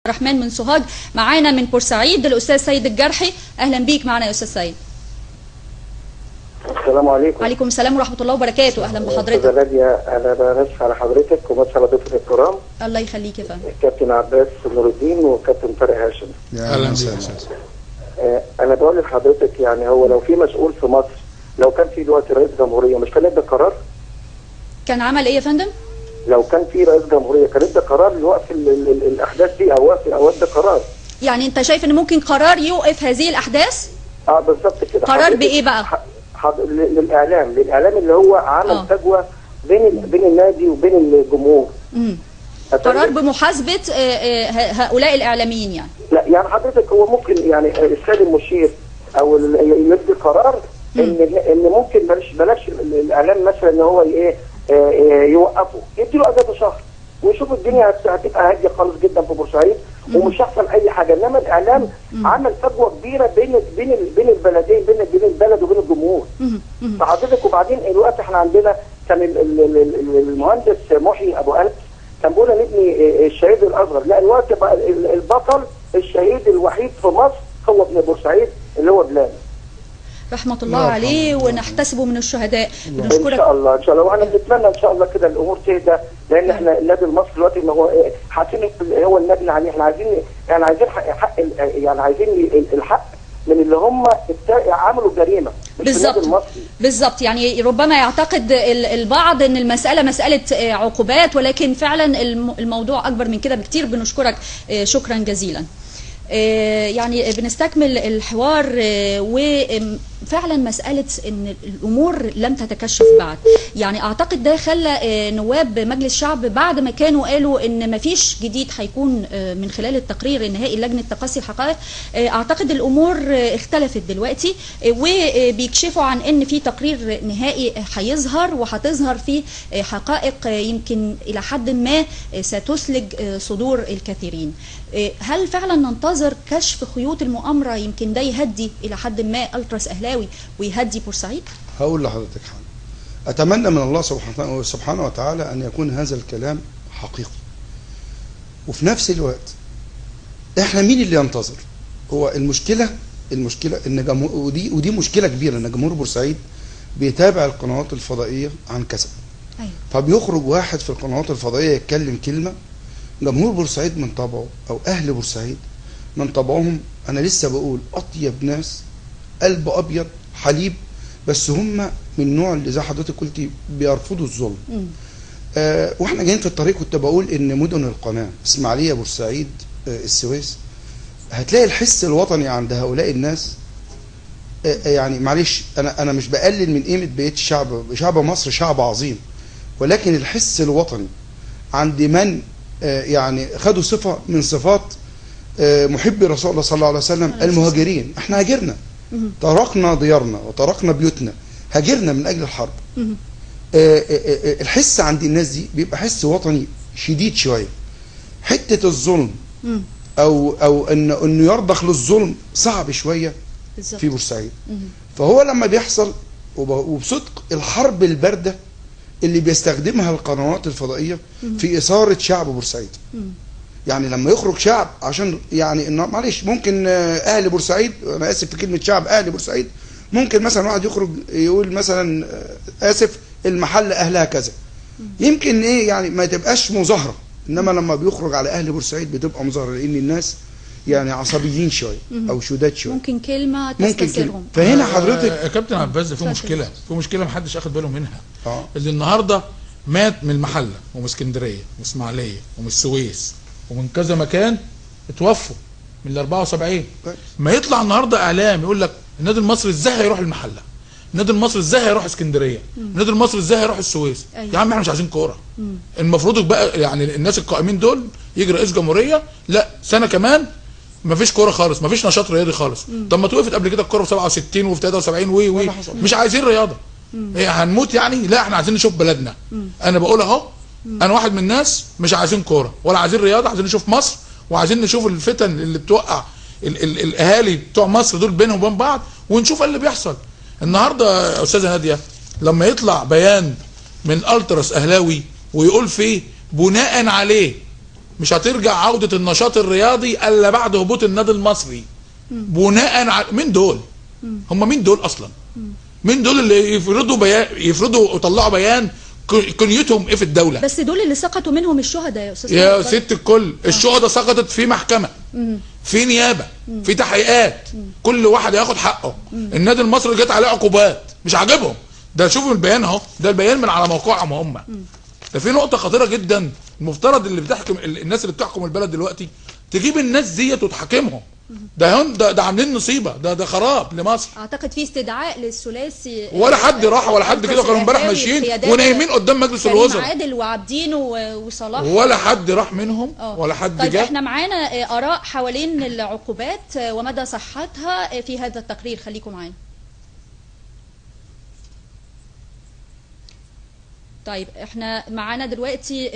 الرحمن من سوهاج. معانا من بورسعيد الاستاذ سيد الجرحي. اهلا بيك معنا يا استاذ سيد. السلام عليكم. وعليكم السلام ورحمه الله وبركاته. اهلا بحضرتك. استاذه ناديه، انا بمسح على حضرتك ومسح على ضيوف الكرام. الله يخليك يا فندم. الكابتن عباس نور الدين وكابتن طارق هاشم. اهلا وسهلا. انا بقول لحضرتك يعني هو لو في مسؤول في مصر، لو كان في دلوقتي رئيس جمهوريه مش كان ادى قرار؟ كان عمل ايه يا فندم؟ لو كان في رئيس جمهوريه كان ادى قرار لوقف الاحداث دي او ادى قرار. يعني انت شايف ان ممكن قرار يوقف هذه الاحداث؟ بالظبط كده. قرار بايه بقى؟ للاعلام اللي هو عمل فجوه بين النادي وبين الجمهور. قرار بمحاسبه هؤلاء الاعلاميين يعني. لا يعني حضرتك هو ممكن يعني السيد المشير او يدي قرار ان ممكن بلاش الاعلام مثلا ان هو يوقفه، يديله اجازه شهر ويشوف الدنيا هتبقى هاديه خالص جدا في بورسعيد ومش هيحصل اي حاجه. انما الاعلام عمل فجوه كبيره بين البلدين، بين البلد وبين الجمهور. فحضرتك وبعدين الوقت احنا عندنا كان المهندس محي ابو قلب كان بيقول نبني الشهيد الاصغر. لا الوقت بقى البطل الشهيد الوحيد في مصر هو ابن بورسعيد اللي هو بلال رحمه الله عليه، ونحتسبه من الشهداء. بنشكرك ان شاء الله ان شاء الله. وانا بنتمنى ان شاء الله كده الامور تهدى، لان احنا النادي المصري دلوقتي ان هو حاسين هو النادي اللي عليه. احنا عايزين حق يعني عايزين الحق من اللي هم عملوا جريمه. بالظبط. يعني ربما يعتقد البعض ان المساله مساله عقوبات، ولكن فعلا الموضوع اكبر من كده بكتير. بنشكرك شكرا جزيلا. يعني بنستكمل الحوار، وفعلا مسألة ان الامور لم تتكشف بعد. يعني اعتقد ده خلى نواب مجلس الشعب بعد ما كانوا قالوا ان ما فيش جديد هيكون من خلال التقرير النهائي لجنة تقصي الحقائق، اعتقد الامور اختلفت دلوقتي، وبيكشفوا عن ان في تقرير نهائي هيظهر، وهتظهر فيه حقائق يمكن الى حد ما ستثلج صدور الكثيرين. هل فعلا ننتظر كشف خيوط المؤامرة يمكن ده يهدي إلى حد ما التراس أهلاوي ويهدي بورسعيد؟ هقول لحضرتك حاجة. أتمنى من الله سبحانه وتعالى أن يكون هذا الكلام حقيقي. وفي نفس الوقت إحنا مين اللي ينتظر؟ هو المشكلة إن ودي مشكلة كبيرة، إن جمهور بورسعيد بيتابع القنوات الفضائية عن كسب. أيوة. فبيخرج واحد في القنوات الفضائية يتكلم كلمة، جمهور بورسعيد من طبعه او اهل بورسعيد من طبعهم، انا لسه بقول اطيب ناس، قلب ابيض حليب، بس هم من النوع اللي زي حضرتك قلتي بيرفضوا الظلم. واحنا جايين في الطريق كنت بقول ان مدن القناه اسماعيليه، بورسعيد، السويس، هتلاقي الحس الوطني عند هؤلاء الناس. يعني معلش انا مش بقلل من قيمه بقيه شعب مصر، شعب عظيم، ولكن الحس الوطني عند من يعني خدوا صفة من صفات محبي رسول الله صلى الله عليه وسلم، المهاجرين. احنا هاجرنا، تركنا ديارنا وتركنا بيوتنا، هاجرنا من اجل الحرب. الحس عند الناس دي بيبقى حس وطني شديد شوية. حتة الظلم او انه يرضخ للظلم صعب شوية في بورسعيد. فهو لما بيحصل وبصدق الحرب الباردة اللي بيستخدمها القنوات الفضائية في إثارة شعب بورسعيد. يعني لما يخرج شعب عشان يعني معلش ممكن أهل بورسعيد، أنا آسف في كلمة شعب، أهل بورسعيد ممكن مثلا واحد يخرج يقول مثلا آسف المحل أهلها كذا، يمكن يعني ما تبقاش مظاهرة، إنما لما بيخرج على أهل بورسعيد بتبقى مظاهرة، لأن الناس يعني عصبيين شويه او شداد شويه، ممكن كلمه تستثيرهم. فهنا حضرتك يا كابتن عباس في مشكله محدش اخد باله منها. اللي النهارده مات من المحله ومن اسكندريه ومن اسماعيليه ومن السويس ومن كذا مكان اتوفوا من ال 74. ما يطلع النهارده اعلام يقول لك النادي المصري ازاي هيروح المحله، النادي المصري ازاي هيروح اسكندريه، النادي المصري ازاي هيروح السويس. يا عم احنا مش عايزين كوره. المفروض بقى يعني الناس القائمين دول يجي رئيس جمهوريه لا سنه كمان مفيش كوره خالص، مفيش نشاط رياضي خالص. طب ما توقفت قبل كده الكوره في 67 وفي 73 مش عايزين رياضه. ايه هنموت يعني؟ لا احنا عايزين نشوف بلدنا. انا بقول اهو، انا واحد من الناس مش عايزين كوره ولا عايزين رياضه، عايزين نشوف مصر وعايزين نشوف الفتن اللي بتوقع الاهالي بتوع مصر دول بينهم وبين بعض، ونشوف اللي بيحصل. النهارده يا استاذه ناديه لما يطلع بيان من التراس اهلاوي ويقول فيه بناء عليه مش هترجع عوده النشاط الرياضي الا بعد هبوط النادي المصري. بناء على مين دول؟ هم مين دول اصلا؟ مين دول اللي يفرضوا ويطلعوا بيان كنيتهم ايه في الدوله؟ بس دول اللي سقطوا منهم الشهداء يا استاذ يا ست الكل. الشهداء سقطت في محكمه، في نيابه، في تحقيقات، كل واحد ياخد حقه. النادي المصري جت عليه عقوبات مش عاجبهم. ده شوفوا البيان اهو، ده البيان من على موقعهم هم. ده في نقطه خطيره جدا، المفترض اللي بتحكم الناس اللي بتحكم البلد دلوقتي تجيب الناس ديت وتحاكمهم. ده عاملين نصيبه، ده خراب لمصر. اعتقد في استدعاء للثلاثي، ولا حد راح ولا حد كده، كانوا امبارح ماشيين ونايمين قدام مجلس الوزراء، عادل وعابدين وصلاح، ولا حد راح منهم ولا حد طيب جه. احنا معانا اراء حوالين العقوبات ومدى صحتها في هذا التقرير، خليكم معانا. طيب احنا معانا دلوقتي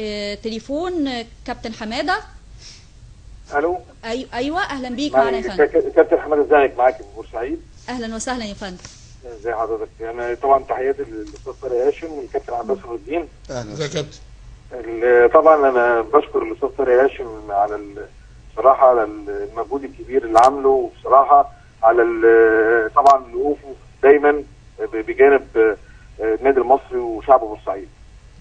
تليفون كابتن حماده. الو. ايوه اهلا بيك معانا يا فندم. كابتن حماده ازيك؟ معاك من بورسعيد. اهلا وسهلا يا فندم. ازي حضرتك؟ انا طبعا تحياتي للاستاذ طارق هاشم والكابتن عباس نور الدين. اهلا. ازيك يا كابتن؟ طبعا انا بشكر الاستاذ طارق هاشم على بصراحه على المجهود الكبير اللي عامله، وبصراحه على طبعا وقوفه دايما بجانب النادي المصري وشعب بورسعيد.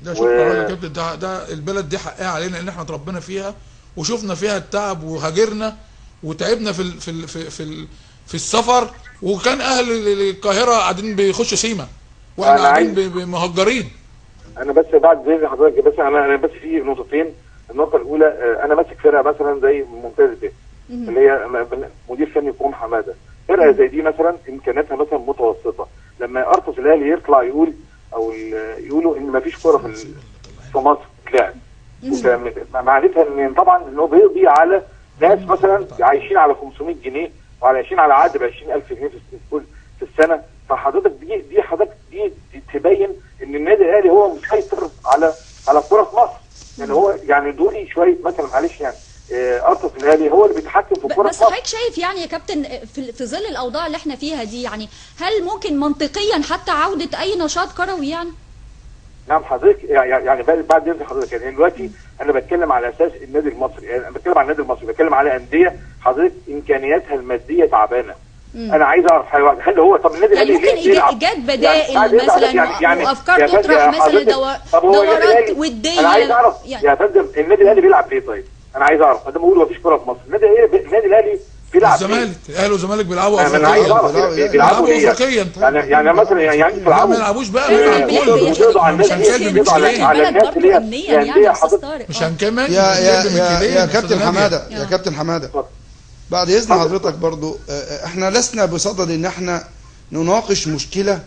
ده شكرا يا كابتن. ده البلد دي حقها علينا ان احنا اتربينا فيها وشفنا فيها التعب وهاجرنا وتعبنا في السفر، وكان اهل القاهره قاعدين بيخشوا سيما واحنا قاعدين مهجرين. انا بس بعد زي حضرتك، بس انا بس في نقطتين. النقطه الاولى، انا ماسك فرقه مثلا زي ممتاز ب اللي هي مدير فني كوم حماده. فرقه زي دي مثلا امكانياتها مثلا متوسطه، لما ارتس الاهلي يطلع يقول او يقولوا ان ما فيش كوره في مصر تتلعب، معناتها ان طبعا انه بيقضي على ناس مثلا عايشين على 500 جنيه وعايشين على عقد ب 20,000 جنيه في السنه. فحضرتك دي حضرتك دي تبين ان النادي الاهلي هو مسيطر على الكوره في مصر. يعني هو يعني دوري شويه مثلا، معلش يعني ارتس الاهلي هو اللي بيتحكم في الكوره. بس حضرتك شايف يعني يا كابتن في ظل الاوضاع اللي احنا فيها دي، يعني هل ممكن منطقيا حتى عوده اي نشاط كروي يعني؟ نعم حضرتك، يعني بعد اذن حضرتك، يعني دلوقتي انا بتكلم على اساس النادي المصري، يعني انا بتكلم على النادي المصري، بتكلم على انديه حضرتك امكانياتها الماديه تعبانه. انا عايز اعرف حاجه واحده، هل هو طب النادي الاهلي ممكن ايجاد بدائل يعني مثلا وافكار تطرح مثلا دورات وديه؟ انا عايز اعرف يا فندم النادي الاهلي بيلعب ايه؟ طيب انا عايز اعرف، انا بقول مفيش كوره في مصر، النادي الاهلي بيلعب الزمالك، الاهلي والزمالك بيلعبوا افريقيا، بيلعبوا افريقيا. يعني مثلا يعني ما بيلعبوش بقى، بيلعبوا على الناس اللي هي مش هنكمل يا كابتن حماده. يا كابتن حماده بعد اذن حضرتك برضو، احنا لسنا بصدد ان احنا نناقش مشكله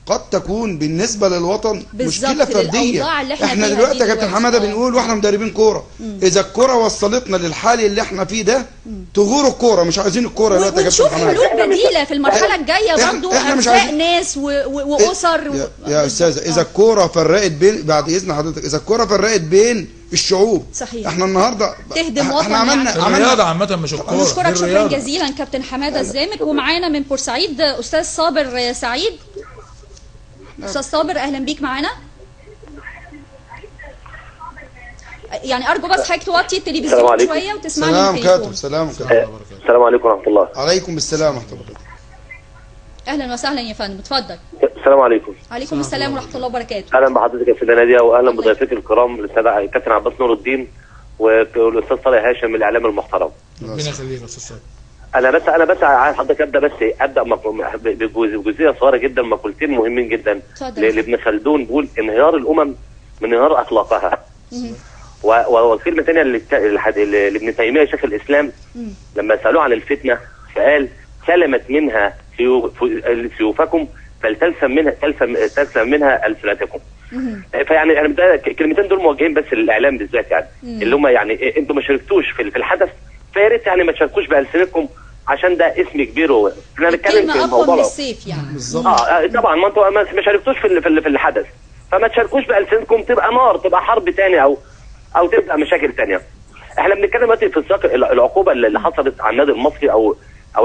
قد تكون بالنسبه للوطن مشكله فرديه. احنا دلوقتي يا كابتن حماده بنقول واحنا مدربين كوره، اذا الكوره وصلتنا للحال اللي احنا فيه ده تغور الكوره، مش عايزين الكوره دلوقتي يا كابتن حماده. ونشوف حلول بديله في المرحله الجايه برضو، ارزاق ناس واسر يا استاذه، اذا الكوره فرقت بين، بعد اذن حضرتك، اذا الكوره فرقت بين الشعوب، صحيح، احنا النهارده تهدم وطن. احنا عملنا الرياضه عامه مش الكوره. نشكرك شكرا جزيلا كابتن حماده الزامك. ومعانا من بورسعيد استاذ صابر سعيد. استاذ صابر اهلا بيك معانا. يعني ارجو بس حضرتك توطي التلفزيون شويه وتسمعني من التليفون. السلام عليكم ورحمه الله. عليكم السلام ورحمه الله. اهلا وسهلا يا فندم، اتفضل. السلام عليكم. وعليكم السلام ورحمه الله وبركاته. اهلا بحضرتك يا استاذه ناديه، واهلا بضيفتك الكرام الاستاذ كابتن عباس نور الدين والاستاذ طارق هاشم الاعلام المحترم. ربنا يخليك يا استاذ صابر. انا بس عايز حضرتك ابدا بجزئيه صغيره جدا، مقولتين مهمين جدا لابن خلدون، بيقول انهيار الامم من انهيار اخلاقها. وكلمه ثانيه لابن تيميه شيخ الاسلام لما سالوه عن الفتنه فقال سلمت منها سيوفكم فلتلسم منها السنتكم. فيعني انا الكلمتين دول موجهين بس للاعلام بالذات، يعني اللي هم يعني انتم ما شاركتوش في الحدث، فيا ريت يعني ما تشاركوش بالسنتكم عشان ده اسم كبير. احنا بنتكلم في الموضوع من السيف يعني بالظبط. طبعا ما انتم ما شاركتوش في الحدث، فما تشاركوش بالسنتكم، تبقى نار، تبقى حرب ثانيه او تبقى مشاكل ثانيه. احنا بنتكلم دلوقتي في سياق العقوبه اللي حصلت على النادي المصري او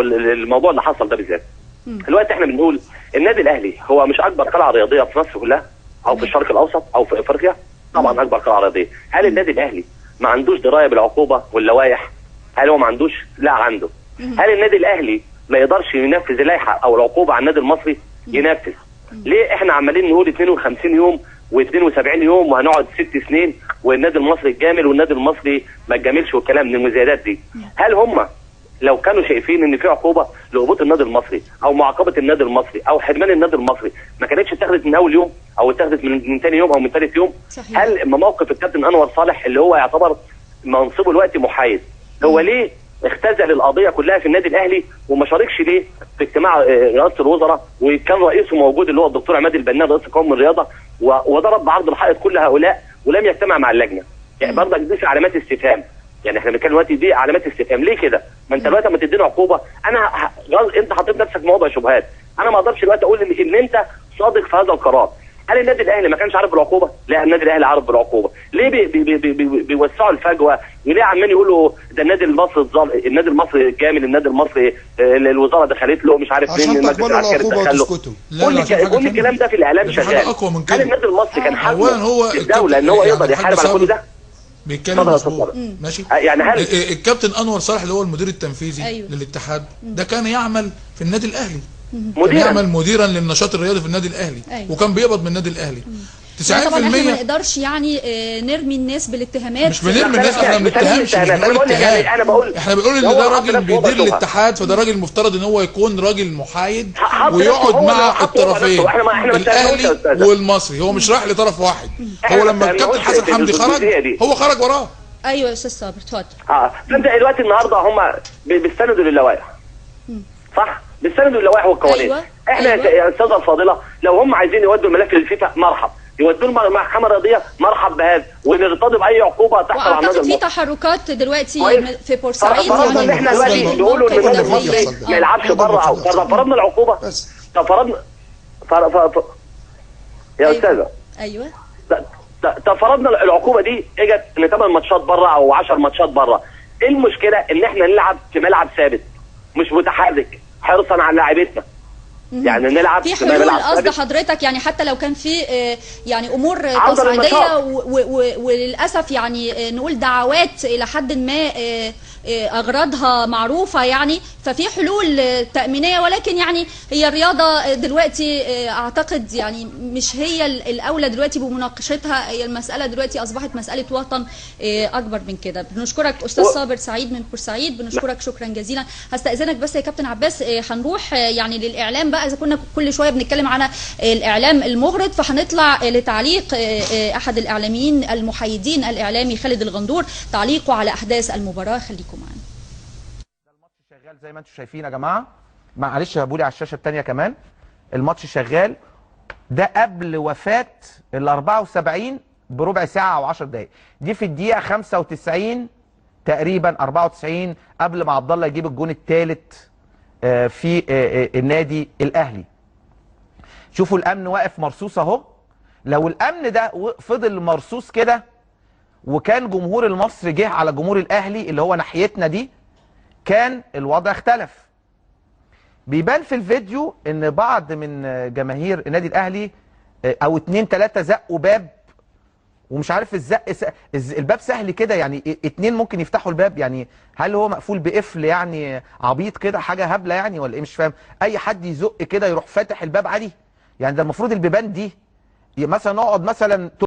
الموضوع اللي حصل ده بالذات. دلوقتي احنا بنقول النادي الاهلي هو مش اكبر قلعه رياضيه في مصر كلها او في الشرق الاوسط او في افريقيا، طبعا اكبر قلعه رياضيه. هل النادي الاهلي ما عندوش درايه بالعقوبه واللوائح؟ هل هو ما عندوش؟ لا عنده. هل النادي الاهلي ما يقدرش ينفذ اللائحه او العقوبه على النادي المصري؟ ينفذ. ليه احنا عمالين نقول 52 يوم و72 يوم وهنقعد 6 سنين والنادي المصري الجامل والنادي المصري ما اتجاملش والكلام من المزايدات دي؟ هل هم لو كانوا شايفين ان في عقوبه لهبوط النادي المصري او معاقبه النادي المصري او حرمان النادي المصري ما كانتش اتخذت من اول يوم او اتخذت من ثاني يوم او من ثالث يوم؟ صحيح. هل موقف الكابتن انور صالح اللي هو يعتبر منصبه دلوقتي محايد، هو ليه اختزل القضيه كلها في النادي الاهلي وما شاركش ليه في اجتماع رئاسه الوزراء وكان رئيسه موجود اللي هو الدكتور عماد البنان رئيس قوم الرياضه وضرب بعرض الحائط كل هؤلاء ولم يجتمع مع اللجنه؟ يعني برضك دي في علامات استفهام. يعني احنا بنتكلم دلوقتي دي علامات استفهام. ليه كده؟ ما انت دلوقتي لما تديني عقوبه انت حطيت نفسك في موضع شبهات. انا ما اقدرش دلوقتي اقول ان انت صادق في هذا القرار. هل النادي الاهلي ما كانش عارف بالعقوبه؟ لا، النادي الاهلي عارف بالعقوبه. ليه بيوسعوا الفجوه؟ وليه عمالين يقولوا ده النادي المصري النادي المصري الجامل، النادي المصري الوزاره دخلت له مش عارف فين، عشان تقبلوا العقوبه وتسكتوا. كل الكلام ده في الاعلام شغال. هل النادي المصري كان حاجه هو الدوله ان هو يقدر يحارب على كل ده؟ بيتكلم مظبوط ماشي. يعني هل الكابتن انور صالح اللي هو المدير التنفيذي للاتحاد ده كان يعمل في النادي الاهلي، كان يعمل مديرا للنشاط الرياضي في النادي الاهلي وكان بيقبض من النادي الاهلي 90%. طبعا احنا ما نقدرش يعني نرمي الناس بالاتهامات. مش بنرمي الناس، احنا ما بنتهمش، مش بنقول اتهام. احنا بنقول ان ده راجل بيدير الاتحاد، فده راجل مفترض ان هو يكون راجل محايد ويقعد مع الطرفين الاهلي والمصري. هو مش رايح لطرف واحد. هو لما الكابتن حسن حمدي خرج هو خرج وراه. ايوه يا استاذ صابر اتفضل. فانت دلوقتي النهارده هم بيستندوا للوائح، صح؟ بيستندوا للوائح والقوانين. أيوة. احنا يا استاذه الفاضله لو هم عايزين يودوا الملف للفيفا مرحب، يودوا المحكمه الرياضيه مرحب بهذا، ونرتضي باي عقوبه تحصل على النادي المصري. في تحركات دلوقتي في بورسعيد فرضنا ان احنا دلوقتي بيقولوا ان النادي المصري ما يلعبش بره او فرضنا العقوبه. طب فرضنا يا استاذه ايوه طب فرضنا العقوبه دي اجت ان 8 ماتشات بره او 10 ماتشات بره. ايه المشكله ان احنا نلعب في ملعب ثابت مش متحرك حرصا على لاعيبتنا؟ يعني نلعب في حلول قصد حضرتك، يعني حتى لو كان في يعني امور تصعيديه وللاسف يعني نقول دعوات الى حد ما اغراضها معروفه يعني، ففي حلول تامينيه، ولكن يعني هي الرياضه دلوقتي اعتقد يعني مش هي الاولى دلوقتي بمناقشتها. هي المساله دلوقتي اصبحت مساله وطن اكبر من كده. بنشكرك استاذ صابر سعيد من بورسعيد، بنشكرك شكرا جزيلا. هستاذنك بس يا كابتن عباس هنروح يعني للاعلام بقى، اذا كنا كل شويه بنتكلم عن الاعلام المغرض فهنطلع لتعليق احد الاعلاميين المحايدين الاعلامي خالد الغندور، تعليقه على احداث المباراه. خليكم معانا. الماتش شغال زي ما انتم شايفين يا جماعه، معلش هبولي على الشاشه الثانيه كمان. الماتش شغال، ده قبل وفاه ال 74 بربع ساعه او 10 دقائق. دي في الدقيقه 95 تقريبا 94 قبل ما عبد الله يجيب الجون الثالث في النادي الاهلي. شوفوا الامن واقف مرصوص اهو. لو الامن ده فضل مرصوص كده وكان جمهور المصري جه على جمهور الاهلي اللي هو ناحيتنا دي كان الوضع اختلف. بيبان في الفيديو ان بعض من جماهير النادي الاهلي او 2 3 زقوا باب، ومش عارف الباب سهل كده، يعني 2 ممكن يفتحوا الباب. يعني هل هو مقفول بقفل يعني عبيط كده حاجه هبله يعني ولا ايه؟ مش فاهم. اي حد يزق كده يروح فاتح الباب عادي يعني؟ ده المفروض البيبان دي مثلا نقعد مثلا